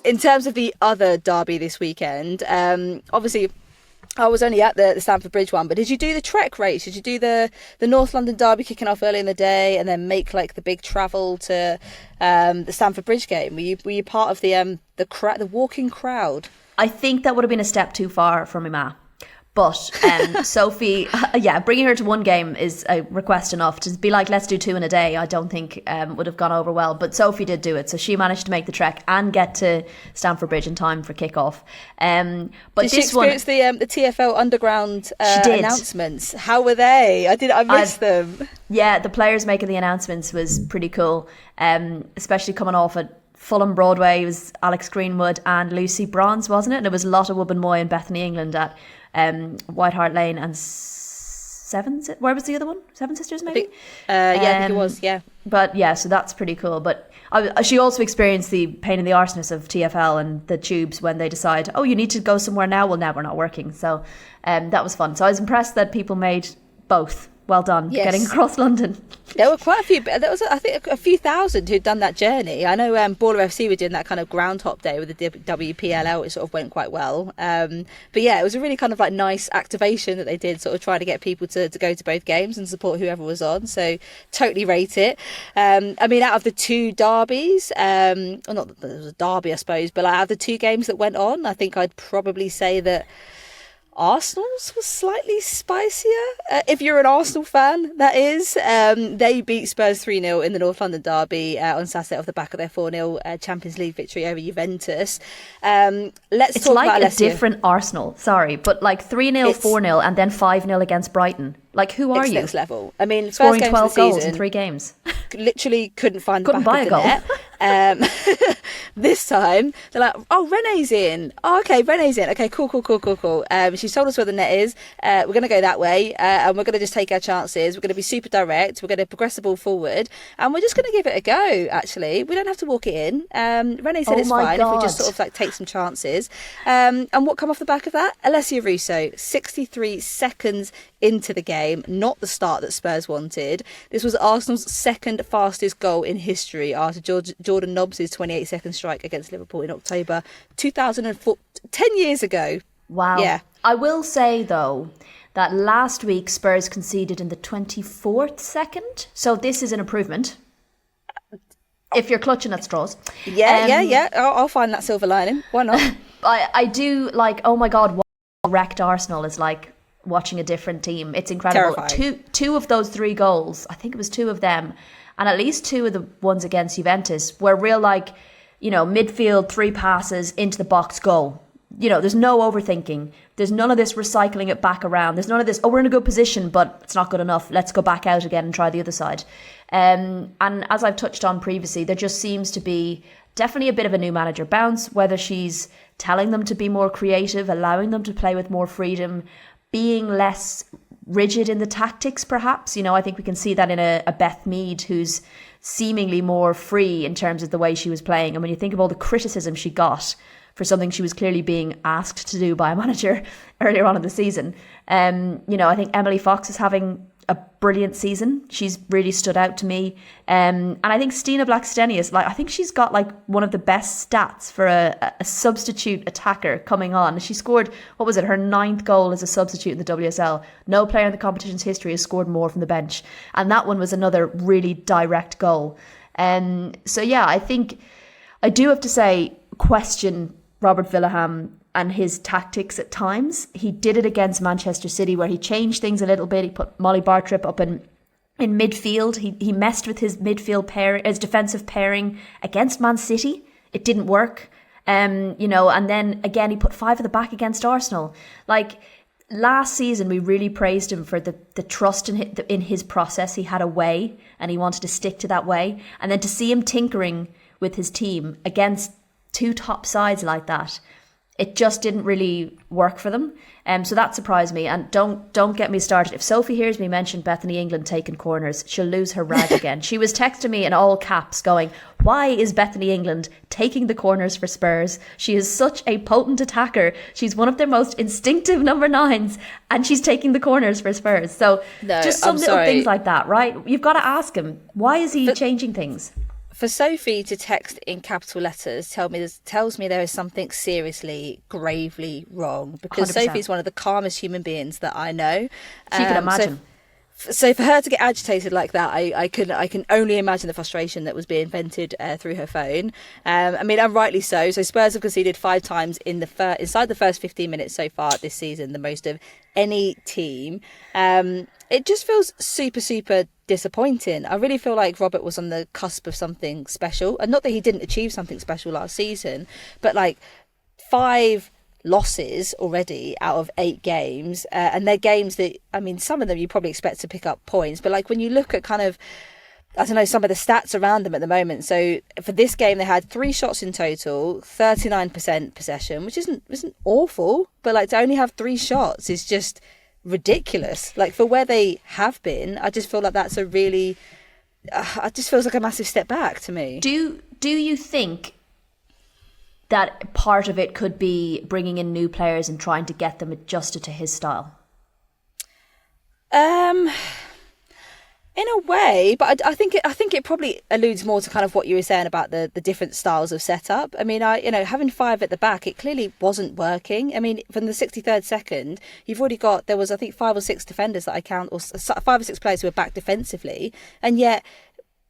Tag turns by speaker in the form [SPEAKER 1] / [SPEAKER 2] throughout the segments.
[SPEAKER 1] in terms of the other derby this weekend, obviously I was only at the Stamford Bridge one, but did you do the trek race? Did you do the North London derby kicking off early in the day and then make like the big travel to the Stamford Bridge game? Were you part of the walking crowd?
[SPEAKER 2] I think that would have been a step too far for me, Ma. But Sophie, bringing her to one game is a request enough. To be like, let's do 2 in a day, I don't think would have gone over well. But Sophie did do it, so she managed to make the trek and get to Stamford Bridge in time for kick-off. But
[SPEAKER 1] did she experience the TFL Underground announcements? How were they? I missed them.
[SPEAKER 2] Yeah, the players making the announcements was pretty cool, especially coming off at Fulham Broadway. It was Alex Greenwood and Lucy Bronze, wasn't it? And it was Lotta Woburn-Moy and Bethany England at White Hart Lane and where was the other one? Seven Sisters, maybe?
[SPEAKER 1] I think it was, yeah.
[SPEAKER 2] But yeah, so that's pretty cool. But she also experienced the pain in the arseness of TFL and the tubes when they decide, oh, you need to go somewhere now. Well, now we're not working. So that was fun. So I was impressed that people made both. Well done, getting across London.
[SPEAKER 1] There were quite a few. There was, I think, a few thousand who'd done that journey. I know Baller FC were doing that kind of ground hop day with the WPLL. It sort of went quite well. But yeah, it was a really kind of like nice activation that they did, sort of trying to get people to go to both games and support whoever was on. So totally rate it. I mean, out of the 2 derbies, or not that there was a derby, I suppose, but out of the 2 games that went on, I think I'd probably say that Arsenal's was slightly spicier. If you're an Arsenal fan, that is. They beat Spurs 3-0 in the North London derby on Saturday off the back of their 4-0 Champions League victory over Juventus. It's talk about
[SPEAKER 2] a different Arsenal, sorry, but like 3-0, 4-0 and then 5-0 against Brighton. Like, who are you?
[SPEAKER 1] Next level. I mean,
[SPEAKER 2] scoring
[SPEAKER 1] first
[SPEAKER 2] 12
[SPEAKER 1] goals
[SPEAKER 2] goals in 3 games.
[SPEAKER 1] Literally couldn't
[SPEAKER 2] buy a goal.
[SPEAKER 1] Net. This time they're like, oh, Renee's in. Oh, okay, Renee's in. Okay, cool. She told us where the net is. We're going to go that way, and we're going to just take our chances. We're going to be super direct. We're going to progress the ball forward, and we're just going to give it a go. Actually, we don't have to walk it in. Renee said it's fine if we just sort of like take some chances. And what come off the back of that? Alessia Russo, 63 seconds into the game, not the start that Spurs wanted. This was Arsenal's second fastest goal in history after Jordan Nobbs' 28-second strike against Liverpool in October 2004, 10 years ago.
[SPEAKER 2] Wow. Yeah. I will say, though, that last week Spurs conceded in the 24th second, so this is an improvement. If you're clutching at straws.
[SPEAKER 1] Yeah. I'll find that silver lining. Why not?
[SPEAKER 2] I do, like, oh my God, what wrecked Arsenal is like watching a different team. It's incredible. Two of those 3 goals, I think it was 2 of them, and at least 2 of the ones against Juventus were real, like, you know, midfield, 3 passes into the box, goal. You know, there's no overthinking. There's none of this recycling it back around. There's none of this, oh, we're in a good position, but it's not good enough. Let's go back out again and try the other side. And as I've touched on previously, there just seems to be definitely a bit of a new manager bounce, whether she's telling them to be more creative, allowing them to play with more freedom, being less rigid in the tactics, perhaps. You know, I think we can see that in a Beth Mead who's seemingly more free in terms of the way she was playing. And when you think of all the criticism she got for something she was clearly being asked to do by a manager earlier on in the season, you know, I think Emily Fox is having a brilliant season. She's really stood out to me. And I think Stina Blackstenius, like, I think she's got like one of the best stats for a substitute attacker coming on. She scored, what was it, her 9th goal as a substitute in the WSL. No player in the competition's history has scored more from the bench. And that one was another really direct goal. So yeah, I think I do have to say, question Robert Villaham and his tactics at times. He did it against Manchester City where he changed things a little bit. He put Molly Bartrip up in midfield. He messed with his midfield pair, his defensive pairing against Man City. It didn't work. You know, and then again he put 5 at the back against Arsenal. Like, last season we really praised him for the trust in his process. He had a way and he wanted to stick to that way. And then to see him tinkering with his team against 2 top sides like that, it just didn't really work for them. So that surprised me. And don't get me started. If Sophie hears me mention Bethany England taking corners, she'll lose her rag again. She was texting me in all caps going, why is Bethany England taking the corners for Spurs? She is such a potent attacker. She's one of their most instinctive number 9s and she's taking the corners for Spurs. So just some little things like that, right? You've got to ask him, why is he changing things?
[SPEAKER 1] for Sophie to text in capital letters tells me there is something seriously, gravely wrong, because
[SPEAKER 2] 100%.
[SPEAKER 1] Sophie's one of the calmest human beings that I know.
[SPEAKER 2] She can imagine.
[SPEAKER 1] So for her to get agitated like that, I can only imagine the frustration that was being vented through her phone. I mean, and rightly so. So Spurs have conceded 5 times inside the first 15 minutes so far this season, the most of any team. It just feels super, super disappointing. I really feel like Robert was on the cusp of something special, and not that he didn't achieve something special last season, but like 5 losses already out of 8 games, and they're games that, I mean, some of them you probably expect to pick up points, but like when you look at kind of, I don't know, some of the stats around them at the moment. So for this game, they had 3 shots in total, 39% possession, which isn't awful, but like to only have 3 shots is just ridiculous. Like for where they have been, I just feel like that's a really, it just feels like a massive step back to me.
[SPEAKER 2] Do you think that part of it could be bringing in new players and trying to get them adjusted to his style?
[SPEAKER 1] In a way, but I think it probably alludes more to kind of what you were saying about the different styles of setup. I mean, having 5 at the back, it clearly wasn't working. I mean, from the 63rd second, you've already got, there was I think 5 or 6 defenders that I count, or 5 or 6 players who were back defensively, and yet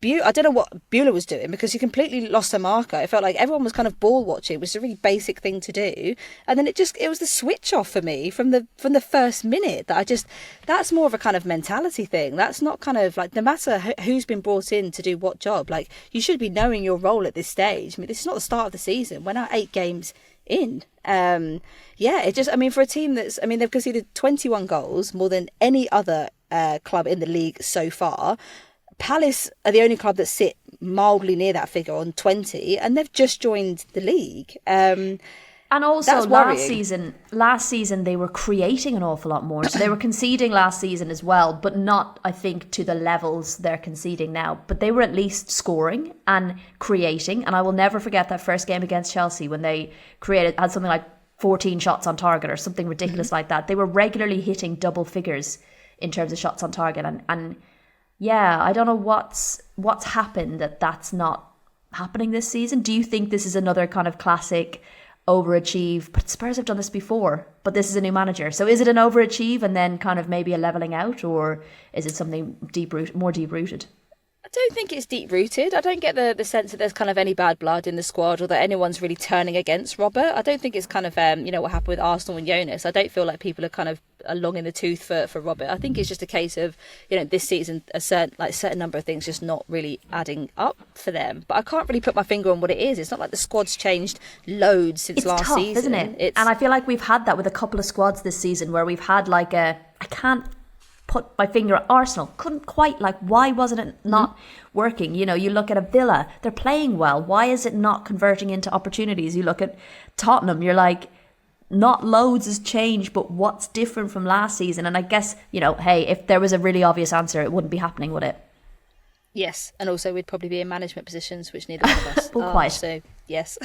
[SPEAKER 1] I don't know what Bueller was doing, because he completely lost the marker. It felt like everyone was kind of ball watching, which is a really basic thing to do. And then it was the switch off for me from the first minute that's more of a kind of mentality thing. That's not kind of like, no matter who's been brought in to do what job, like you should be knowing your role at this stage. I mean, this is not the start of the season. We're now 8 games in. For a team they've conceded 21 goals, more than any other club in the league so far. Palace are the only club that sit mildly near that figure on 20, and they've just joined the league.
[SPEAKER 2] And also last season they were creating an awful lot more. So they were conceding last season as well, but not, I think, to the levels they're conceding now. But they were at least scoring and creating. And I will never forget that first game against Chelsea when they had something like 14 shots on target or something ridiculous like that. They were regularly hitting double figures in terms of shots on target, and yeah, I don't know what's happened that's not happening this season. Do you think this is another kind of classic overachieve? But Spurs have done this before, but this is a new manager. So is it an overachieve and then kind of maybe a levelling out, or is it something more deep-rooted?
[SPEAKER 1] I don't think it's deep-rooted. I don't get the sense that there's kind of any bad blood in the squad, or that anyone's really turning against Robert. I don't think it's kind of, what happened with Arsenal and Jonas. I don't feel like people are kind of long in the tooth for Robert. I think it's just a case of, this season, a certain number of things just not really adding up for them. But I can't really put my finger on what it is. It's not like the squad's changed loads since last season.
[SPEAKER 2] It's tough, isn't it? And I feel like we've had that with a couple of squads this season, where we've had I can't put my finger at Arsenal. Couldn't quite, why wasn't it not working? You look at a Villa, they're playing well. Why is it not converting into opportunities? You look at Tottenham, you're like, not loads has changed, but what's different from last season? And I guess, hey, if there was a really obvious answer, it wouldn't be happening, would it?
[SPEAKER 1] Yes, and also we'd probably be in management positions, which neither one of us
[SPEAKER 2] well,
[SPEAKER 1] are.
[SPEAKER 2] quite.
[SPEAKER 1] So, yes.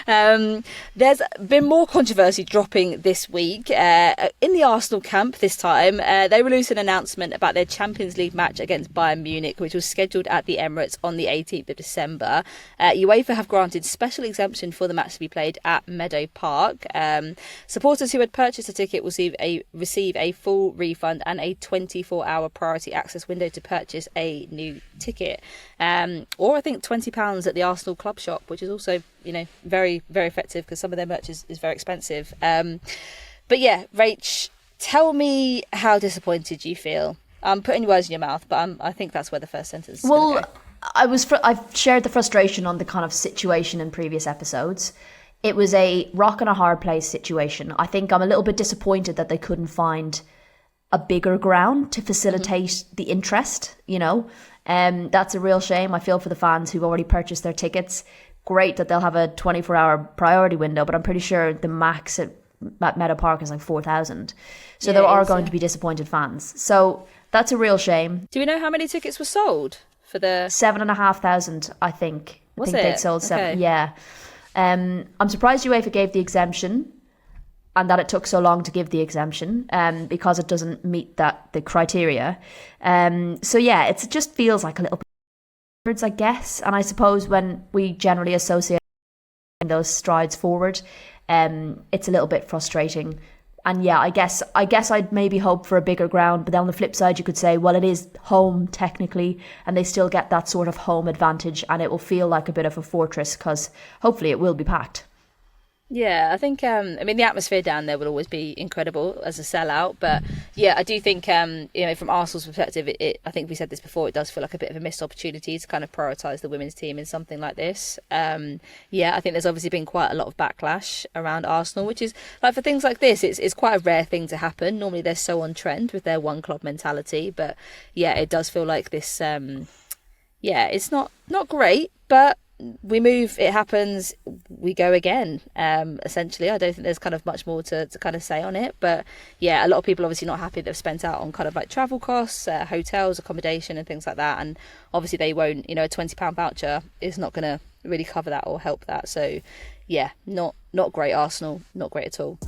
[SPEAKER 1] There's been more controversy dropping this week. In the Arsenal camp this time, they released an announcement about their Champions League match against Bayern Munich, which was scheduled at the Emirates on the 18th of December. UEFA have granted special exemption for the match to be played at Meadow Park. Supporters who had purchased a ticket will receive a full refund and a 24-hour priority access window to purchase a new ticket, or I think £20 at the Arsenal club shop, which is also very, very effective, because some of their merch is very expensive. But yeah, Rach, tell me how disappointed you feel. I'm putting words in your mouth, but I think that's where the first sentence is going to go.
[SPEAKER 2] I've shared the frustration on the kind of situation in previous episodes. It was a rock and a hard place situation. I think I'm a little bit disappointed that they couldn't find a bigger ground to facilitate the interest, that's a real shame. I feel for the fans who've already purchased their tickets. Great that they'll have a 24-hour priority window, but I'm pretty sure the max at Meadow Park is 4,000. So there are going to be disappointed fans. So that's a real shame.
[SPEAKER 1] Do we know how many tickets were sold for the
[SPEAKER 2] 7,500? I think.
[SPEAKER 1] Was
[SPEAKER 2] I think
[SPEAKER 1] it?
[SPEAKER 2] they'd sold 7.
[SPEAKER 1] Okay.
[SPEAKER 2] Yeah. I'm surprised UEFA gave the exemption, and that it took so long to give the exemption, because it doesn't meet the criteria. So yeah, it just feels like a little I guess. And I suppose when we generally associate those strides forward, it's a little bit frustrating. And yeah, I guess I'd maybe hope for a bigger ground, but then on the flip side, you could say, well, it is home technically, and they still get that sort of home advantage, and it will feel like a bit of a fortress because hopefully it will be packed.
[SPEAKER 1] Yeah, I think, I mean, the atmosphere down there will always be incredible as a sellout. But yeah, I do think, from Arsenal's perspective, I think we said this before, it does feel like a bit of a missed opportunity to kind of prioritise the women's team in something like this. Yeah, I think there's obviously been quite a lot of backlash around Arsenal, which is, like, for things like this, it's quite a rare thing to happen. Normally they're so on trend with their one club mentality. But yeah, it does feel like this, it's not great, but we move, it happens, we go again. Essentially, I don't think there's kind of much more to kind of say on it. But yeah, a lot of people obviously not happy they've spent out on kind of like travel costs, hotels, accommodation and things like that. And obviously they won't, a £20 voucher is not going to really cover that or help that. So yeah, not great Arsenal, not great at all.